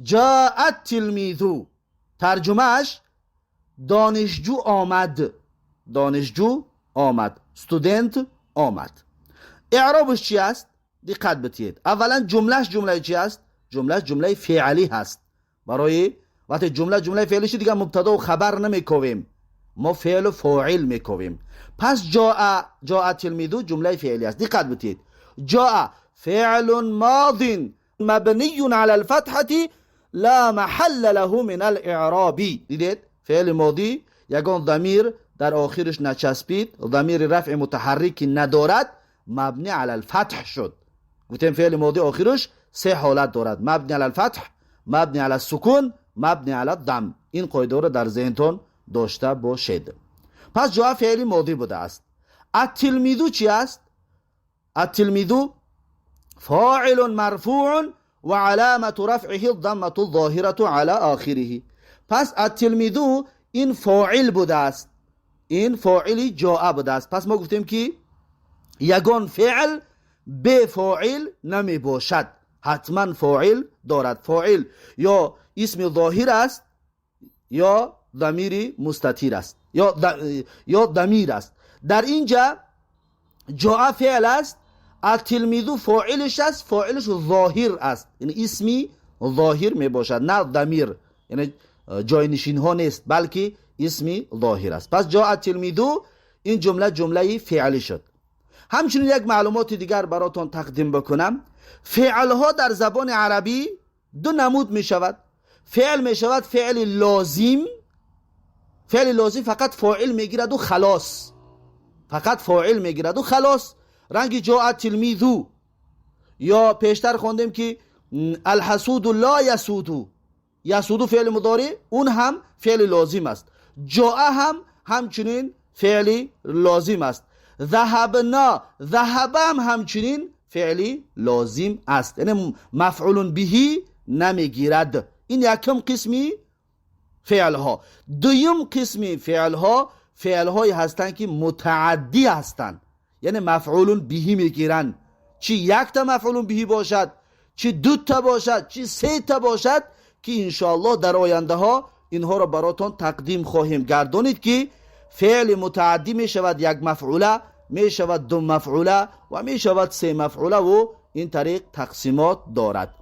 جاء التلمیذ، ترجمهش دانشجو آمد، دانشجو آمد، استودنت آمد. اعرابش چی است؟ دقت بتید. اولا جملهش جمله چی است؟ جملهش جمله فعلی هست. برای وقتی جمله فعلی شد دیگه مبتدا و خبر نمیکویم، ما فعل و فاعل میکویم. پس جاء تلمیذ جمله فعلی است. دقت بتید. جاء فعل ماض مبنی علی الفتحة لا محل له من الاعراب. دیدید؟ فعل ماضی یگان ضمیر در آخرش نچسبید، ضمیر رفع متحرکی ندارد، مبنی علی الفتح شد. گفتیم فعل ماضی آخرش سه حالت دارد: مبنی علی الفتح، مبنی علی السکون، مبنی علی الضم. این قاعده رو در ذهنتون داشته باشید. پس جا فعل ماضی بوده است. التلمیذ چی است؟ التلمیذ فاعل مرفوع و علامت رفعه الضمه الظاهره علی آخره. پس التلمیذ این فاعل بوده است، این فاعلی جاء بوده است. پس ما گفتیم که یگان فعل به فاعل نمی باشد، حتما فاعل دارد. فاعل یا اسم ظاهر است یا ضمیر مستتیر است یا ضمیر است. در اینجا جاء فعل است، التلمیذ فاعلش است، فاعلش ظاهر است، یعنی اسمی ظاهر می باشد، نه ضمیر، یعنی جای نشین ها نیست، بلکه اسمی ظاهر است. پس جاء التلمیذ این جمله فعلی شد. همچنین یک معلومات دیگر براتون تقدیم بکنم. فعل ها در زبان عربی دو نمود می شود. فعل می شود فعل لازم، فعل لازم فقط فاعل می گیرد و خلاص، فقط فاعل می گیرد و خلاص. رنگ جاء التلمیذ، یا پیشتر خوندیم که الحسود لا یسود، یسود فعل مضارع، اون هم فعل لازم است. جاء هم همچنین فعل لازم است. ذهبنا، ذهب هم همچنین فعلی لازم است، یعنی مفعول به نمیگیرد. این یکم قسمی فعل ها. دویم قسمی فعل های هستند که متعدی هستند، یعنی مفعول به میگیرند. چی یک تا مفعول به باشد، چی دو تا باشد، چی سه تا باشد، که انشاءالله در آینده ها اینها را براتون تقدیم خواهیم گردانید که فعل متعدی می شود یک مفعوله، می شود دو مفعوله و می شود سه مفعوله و این طریق تقسیمات دارد.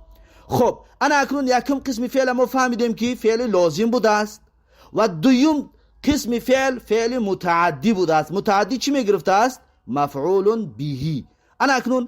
خب انا اکنون یکم قسم فعل ما فهمیدیم که فعل لازم بوده است و دویم قسم فعل متعدی بوده است. متعدی چی می گرفته است؟ مفعول به. انا اکنون